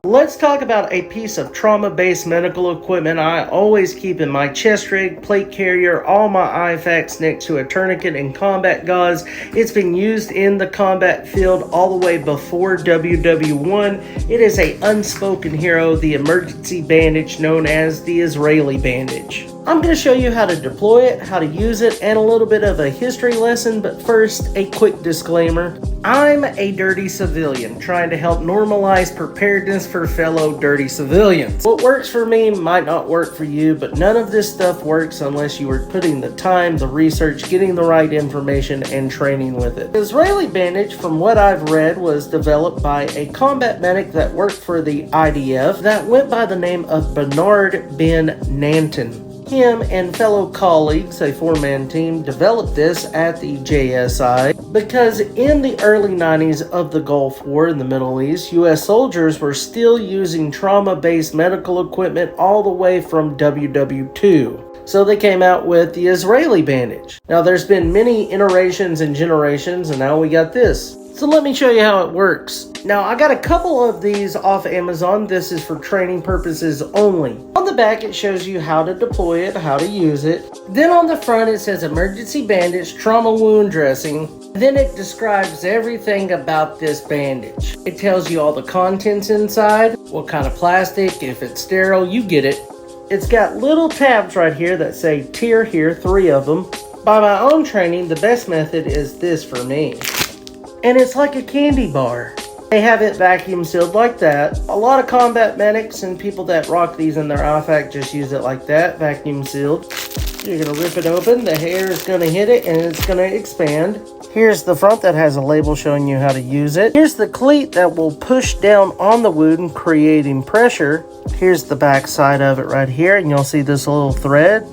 Let's talk about a piece of trauma-based medical equipment I always keep in my chest rig, plate carrier, all my Ifaks next to a tourniquet and combat gauze. It's been used in the combat field all the way before WW1. It is an unspoken hero, the emergency bandage known as the Israeli bandage. I'm going to show you how to deploy it, how to use it, and a little bit of a history lesson, but first, a quick disclaimer. I'm a dirty civilian trying to help normalize preparedness for fellow dirty civilians. What works for me might not work for you, but none of this stuff works unless you are putting the time, the research, getting the right information, and training with it. The Israeli bandage, from what I've read, was developed by a combat medic that worked for the IDF that went by the name of Bernard Ben Nanton. Him and fellow colleagues, a four-man team, developed this at the JSI because in the early 90s of the Gulf War in the Middle East, U.S. soldiers were still using trauma-based medical equipment all the way from WW2. So they came out with the Israeli bandage. Now there's been many iterations and generations, and now we got this. So let me show you how it works. Now I got a couple of these off Amazon. This is for training purposes only. On the back it shows you how to deploy it, how to use it. Then on the front it says emergency bandage, trauma wound dressing. Then it describes everything about this bandage. It tells you all the contents inside, what kind of plastic, if it's sterile, you get it. It's got little tabs right here that say tear here, 3 of them. By my own training, the best method is this for me. And it's like a candy bar. They have it vacuum sealed like that. A lot of combat medics and people that rock these in their Ifak just use it like that, vacuum sealed. You're gonna rip it open, the hair is gonna hit it, and it's gonna expand. Here's the front that has a label showing you how to use it. Here's the cleat that will push down on the wound, creating pressure. Here's the back side of it right here, and you'll see this little thread.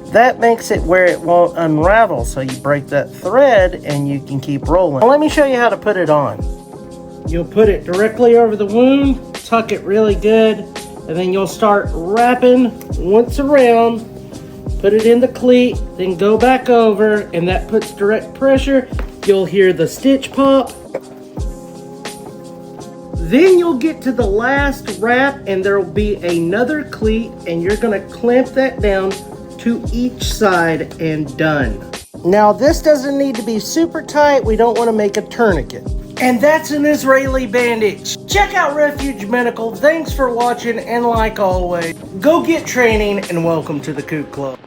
That makes it where it won't unravel, so you break that thread and you can keep rolling. Now let me show you how to put it on. You'll put it directly over the wound, tuck it really good, and then you'll start wrapping once around, put it in the cleat, then go back over, and that puts direct pressure. You'll hear the stitch pop. Then you'll get to the last wrap and there'll be another cleat, and you're gonna clamp that down to each side and done. Now this doesn't need to be super tight. We don't want to make a tourniquet. And that's an Israeli bandage. Check out Refuge Medical. Thanks for watching, and like always, go get training and welcome to the Coop Club.